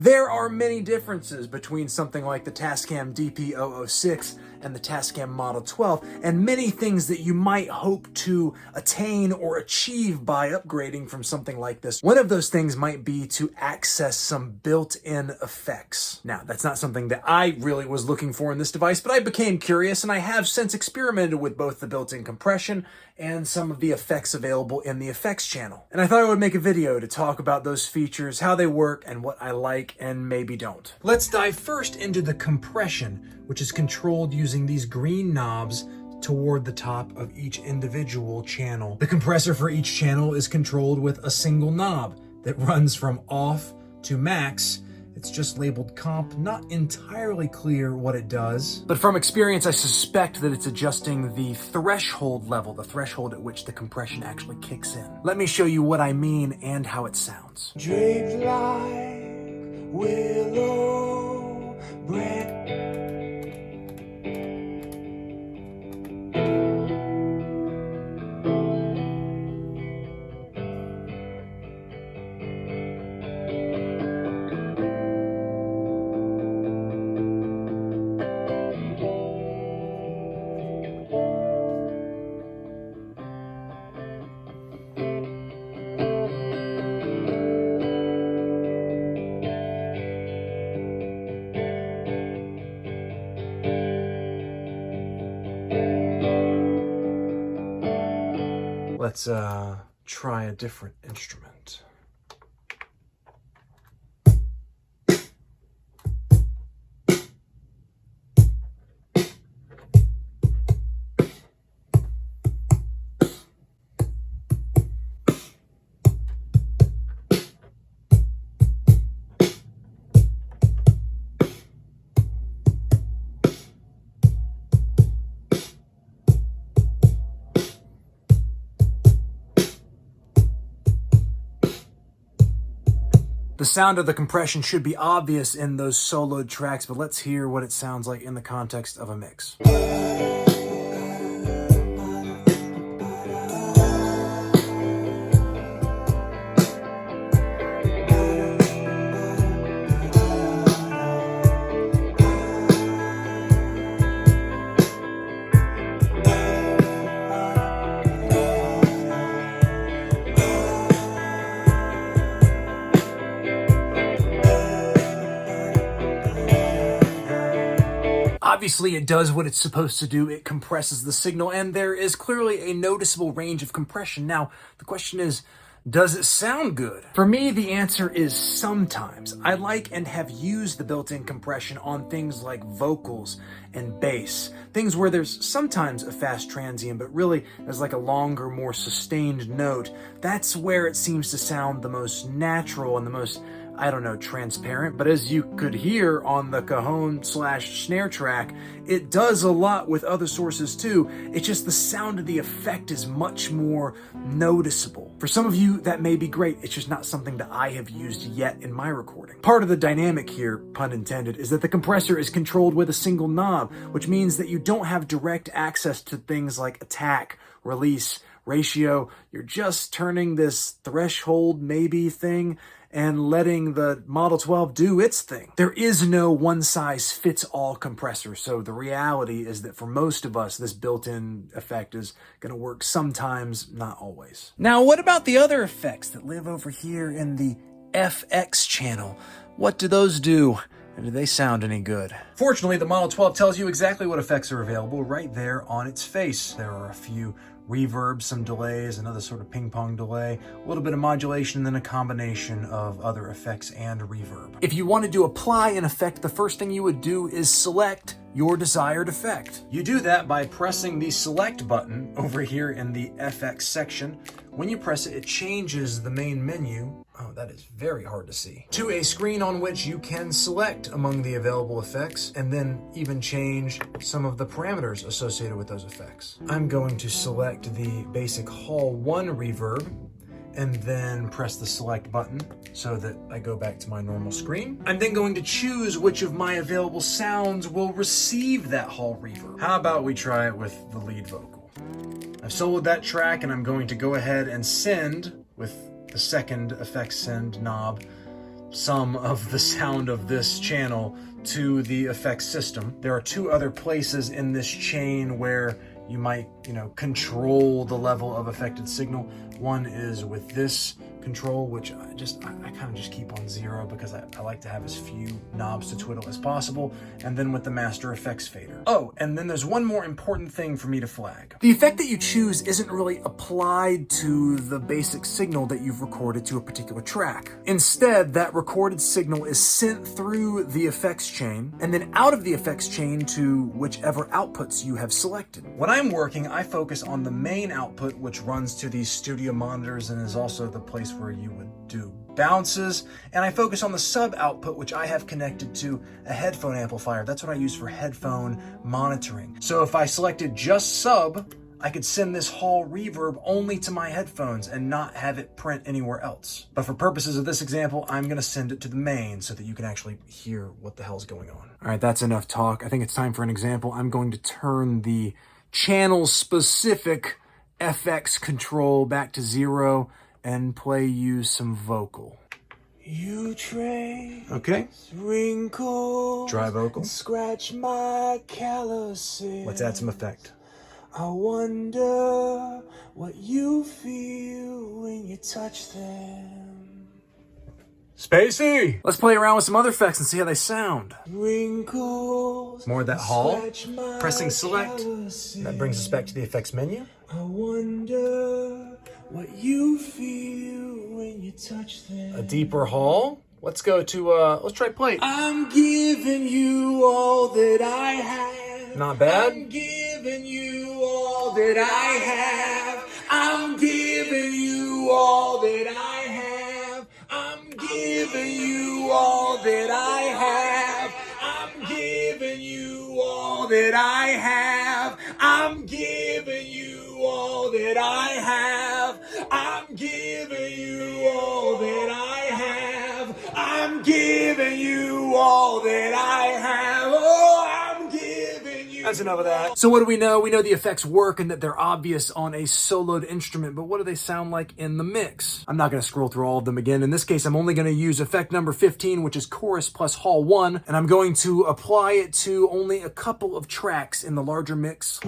There are many differences between something like the Tascam DP006 and the Tascam Model 12, and many things that you might hope to attain or achieve by upgrading from something like this. One of those things might be to access some built-in effects. Now, that's not something that I really was looking for in this device, but I became curious, and I have since experimented with both the built-in compression and some of the effects available in the effects channel. And I thought I would make a video to talk about those features, how they work, and what I like and maybe don't. Let's dive first into the compression, which is controlled using these green knobs toward the top of each individual channel. The compressor for each channel is controlled with a single knob that runs from off to max. It's just labeled comp, not entirely clear what it does. But from experience, I suspect that it's adjusting the threshold level, the threshold at which the compression actually kicks in. Let me show you what I mean and how it sounds. Draped like willow branch. Let's try a different instrument. The sound of the compression should be obvious in those soloed tracks, but let's hear what it sounds like in the context of a mix. Obviously, it does what it's supposed to do. It compresses the signal, and there is clearly a noticeable range of compression. Now, the question is, does it sound good? For me, the answer is sometimes. I like and have used the built-in compression on things like vocals and bass, things where there's sometimes a fast transient, but really there's like a longer, more sustained note. That's where it seems to sound the most natural and the most, I don't know, transparent. But as you could hear on the Cajon / Snare track, it does a lot with other sources too. It's just the sound of the effect is much more noticeable. For some of you, that may be great. It's just not something that I have used yet in my recording. Part of the dynamic here, pun intended, is that the compressor is controlled with a single knob, which means that you don't have direct access to things like attack, release, ratio. You're just turning this threshold maybe thing and letting the Model 12 do its thing. There is no one-size-fits-all compressor, so the reality is that for most of us, this built-in effect is gonna work sometimes, not always. Now, what about the other effects that live over here in the FX channel? What do those do? And do they sound any good? Fortunately, the Model 12 tells you exactly what effects are available right there on its face. There are a few reverbs, some delays, another sort of ping-pong delay, a little bit of modulation, and then a combination of other effects and reverb. If you wanted to apply an effect, the first thing you would do is select your desired effect. You do that by pressing the select button over here in the FX section. When you press it, it changes the main menu. Oh, that is very hard to see. To a screen on which you can select among the available effects and then even change some of the parameters associated with those effects. I'm going to select the basic Hall 1 reverb and then press the select button so that I go back to my normal screen. I'm then going to choose which of my available sounds will receive that Hall reverb. How about we try it with the lead vocal? I've soloed that track and I'm going to go ahead and send with the second effects send knob some of the sound of this channel to the effects system. There are two other places in this chain where you might, control the level of affected signal. One is with this control, which I kind of just keep on 0 because I like to have as few knobs to twiddle as possible, and then with the master effects fader. Oh, and then there's one more important thing for me to flag. The effect that you choose isn't really applied to the basic signal that you've recorded to a particular track. Instead, that recorded signal is sent through the effects chain and then out of the effects chain to whichever outputs you have selected. When I'm working, I focus on the main output, which runs to these studio monitors and is also the place where you would do bounces, and I focus on the sub output, which I have connected to a headphone amplifier. That's what I use for headphone monitoring. So if I selected just sub, I could send this hall reverb only to my headphones and not have it print anywhere else. But for purposes of this example, I'm gonna send it to the main so that you can actually hear what the hell's going on. All right, that's enough talk. I think it's time for an example. I'm going to turn the channel specific FX control back to 0 and play you some vocal. You trace Okay. wrinkles, Dry vocal. scratch my calluses. Let's add some effect. I wonder what you feel when you touch them. Spacey! Let's play around with some other effects and see how they sound. Wrinkles. More of that hall. scratch my Pressing select. calluses. That brings us back to the effects menu. I wonder what you feel when you touch them. A deeper hall. Let's go to, let's try plate. I'm giving you all that I have. Not bad. I'm giving you all that I have. I'm giving you all that I have. I'm giving you all that I have. I'm giving you all that I have. I'm giving you all that I have. I'm giving you all that I have. I'm giving you all that I have. Oh, I'm giving you. That's enough of that. So what do we know? We know the effects work and that they're obvious on a soloed instrument, but what do they sound like in the mix? I'm not going to scroll through all of them again. In this case, I'm only going to use effect number 15, which is chorus plus hall 1, and I'm going to apply it to only a couple of tracks in the larger mix.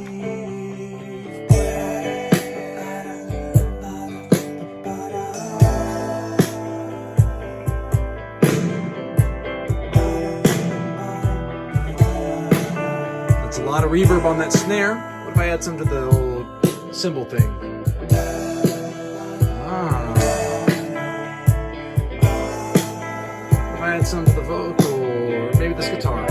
A lot of reverb on that snare. What if I add some to the old cymbal thing? What if I add some to the vocal, or maybe this guitar?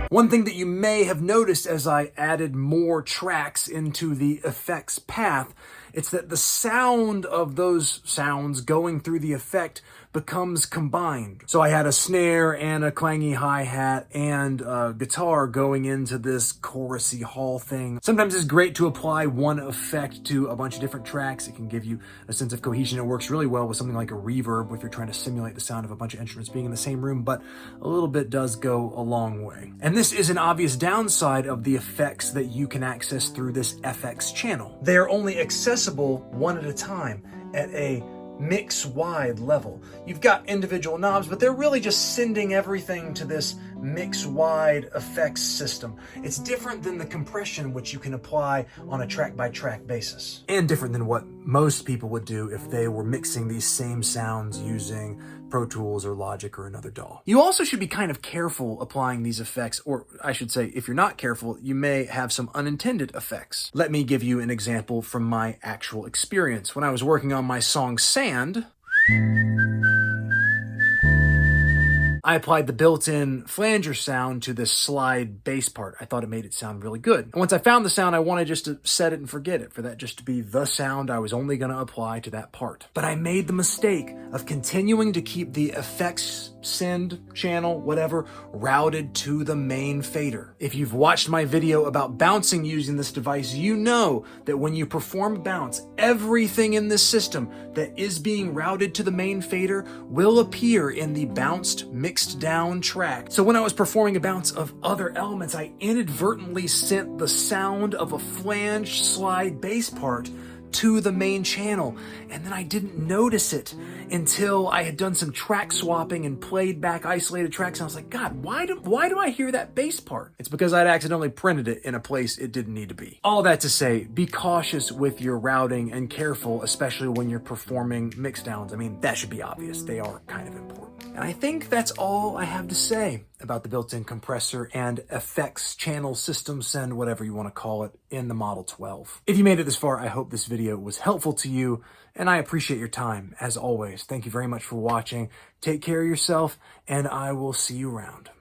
One thing that you may have noticed as I added more tracks into the effects path, it's that the sound of those sounds going through the effect becomes combined. So I had a snare and a clangy hi-hat and a guitar going into this chorusy hall thing. Sometimes it's great to apply one effect to a bunch of different tracks. It can give you a sense of cohesion. It works really well with something like a reverb if you're trying to simulate the sound of a bunch of instruments being in the same room, but a little bit does go a long way. And this is an obvious downside of the effects that you can access through this FX channel. They are only accessible one at a time at a mix-wide level. You've got individual knobs, but they're really just sending everything to this mix-wide effects system. It's different than the compression, which you can apply on a track-by-track basis. And different than what most people would do if they were mixing these same sounds using Pro Tools or Logic or another DAW. You also should be kind of careful applying these effects, or I should say, if you're not careful, you may have some unintended effects. Let me give you an example from my actual experience. When I was working on my song Sand, I applied the built-in flanger sound to this slide bass part. I thought it made it sound really good. And once I found the sound, I wanted just to set it and forget it, for that just to be the sound I was only gonna apply to that part. But I made the mistake of continuing to keep the effects send channel, whatever, routed to the main fader. If you've watched my video about bouncing using this device, you know that when you perform bounce, everything in this system that is being routed to the main fader will appear in the bounced mixed down track. So when I was performing a bounce of other elements, I inadvertently sent the sound of a flange slide bass part to the main channel. And then I didn't notice it until I had done some track swapping and played back isolated tracks. And I was like, God, why do I hear that bass part? It's because I'd accidentally printed it in a place it didn't need to be. All that to say, be cautious with your routing and careful, especially when you're performing mixdowns. I mean, that should be obvious. They are kind of important. And I think that's all I have to say about the built-in compressor and effects channel system send, whatever you want to call it, in the Model 12. If you made it this far, I hope this video was helpful to you, and I appreciate your time, as always. Thank you very much for watching. Take care of yourself, and I will see you around.